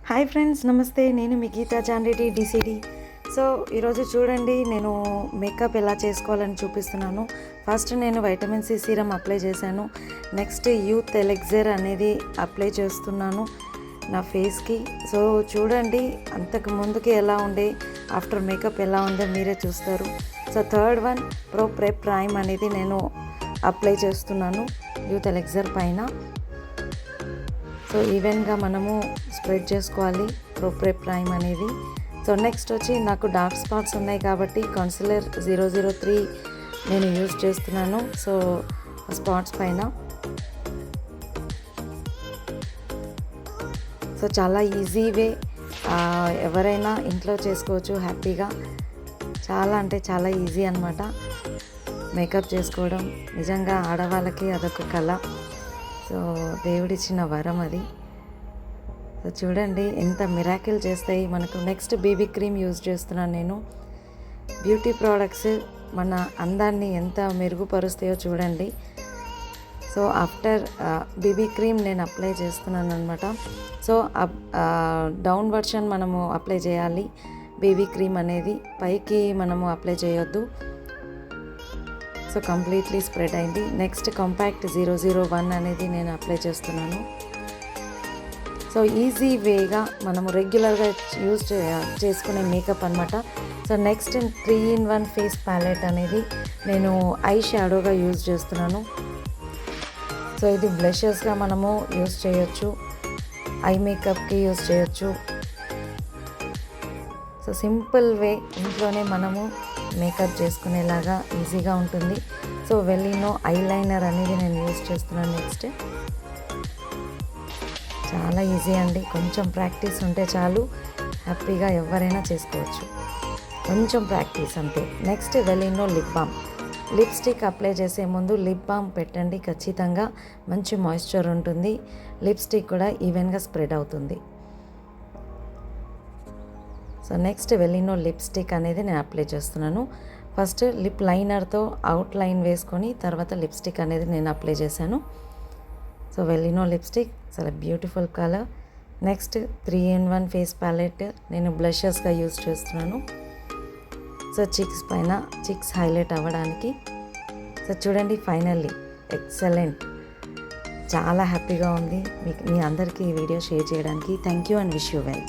Hi friends, నమస్తే. నేను మీ Gita జాన్రెడ్డి DCD. So ఈరోజు చూడండి, నేను మేకప్ ఎలా చేసుకోవాలని చూపిస్తున్నాను. ఫస్ట్ నేను వైటమిన్ సి సీరం అప్లై చేశాను. నెక్స్ట్ యూత్ ఎలెక్జర్ అనేది అప్లై చేస్తున్నాను నా ఫేస్కి. సో చూడండి, అంతకు ముందుకి ఎలా ఉండే, ఆఫ్టర్ మేకప్ ఎలా ఉందో మీరే చూస్తారు. So third one pro prep prime అనేది నేను అప్లై చేస్తున్నాను యూత్ ఎలెక్జర్ పైన. సో ఈవెన్గా మనము స్ప్రెడ్ చేసుకోవాలి ప్రో ప్రెప్ ప్రైమ్ అనేది. సో నెక్స్ట్ వచ్చి నాకు డార్క్ స్పాట్స్ ఉన్నాయి కాబట్టి కన్సిలర్ 003 నేను యూజ్ చేస్తున్నాను. సో స్పాట్స్ పైన సో చాలా ఈజీ వే, ఎవరైనా ఇంట్లో చేసుకోవచ్చు హ్యాపీగా. చాలా అంటే చాలా ఈజీ అన్నమాట మేకప్ చేసుకోవడం. నిజంగా ఆడవాళ్ళకి అదొక కళ. సో దేవుడిచ్చిన వరం అది. సో చూడండి ఎంత మిరాకిల్ చేస్తాయి మనకు. నెక్స్ట్ బేబీ క్రీమ్ యూజ్ చేస్తున్నాను నేను. బ్యూటీ ప్రోడక్ట్స్ మన అందాన్ని ఎంత మెరుగుపరుస్తాయో చూడండి. సో ఆఫ్టర్ బేబీ క్రీమ్ నేను అప్లై చేస్తున్నాను అనమాట. సో డౌన్ వర్షన్ మనము అప్లై చేయాలి బేబీ క్రీమ్ అనేది, పైకి మనము అప్లై చేయొద్దు. సో కంప్లీట్లీ స్ప్రెడ్ అయింది. నెక్స్ట్ కాంపాక్ట్ 001 అనేది నేను అప్లై చేస్తున్నాను. సో ఈజీ వేగా మనము రెగ్యులర్గా యూజ్ చేసుకునే మేకప్ అనమాట. So next 3-in-1 face palette అనేది నేను ఐ షాడోగా యూజ్ చేస్తున్నాను. సో ఇది బ్లషెస్గా మనము యూజ్ చేయొచ్చు, ఐ మేకప్కి యూజ్ చేయొచ్చు. సో సింపుల్ వే, ఇంట్లోనే మనము మేకప్ చేసుకునేలాగా ఈజీగా ఉంటుంది. సో వెలినో ఐలైనర్ అనేది నేను యూజ్ చేస్తున్నాను. నెక్స్ట్ చాలా ఈజీ అండి, కొంచెం ప్రాక్టీస్ ఉంటే చాలు, హ్యాపీగా ఎవరైనా చేసుకోవచ్చు, కొంచెం ప్రాక్టీస్ అంతే. నెక్స్ట్ వెలినో లిప్ బామ్. లిప్స్టిక్ అప్లై చేసే ముందు లిప్ బామ్ పెట్టండి ఖచ్చితంగా, మంచి మాయిశ్చర్ ఉంటుంది, లిప్స్టిక్ కూడా ఈవెన్గా స్ప్రెడ్ అవుతుంది. సో నెక్స్ట్ వెలినో లిప్స్టిక్ అనేది నేను అప్లై చేస్తున్నాను. ఫస్ట్ లిప్ లైనర్తో అవుట్ లైన్ వేసుకొని తర్వాత లిప్స్టిక్ అనేది నేను అప్లై చేశాను. సో వెలినో లిప్స్టిక్ చాలా beautiful colour. Next 3-in-1 face palette నేను బ్లషెస్గా యూజ్ చేస్తున్నాను. సో చిక్స్ పైన చిక్స్ హైలైట్ అవ్వడానికి. సో చూడండి, ఫైనల్లీ ఎక్సలెంట్, చాలా హ్యాపీగా ఉంది మీ అందరికీ ఈ వీడియో షేర్ చేయడానికి. Thank you and wish you well.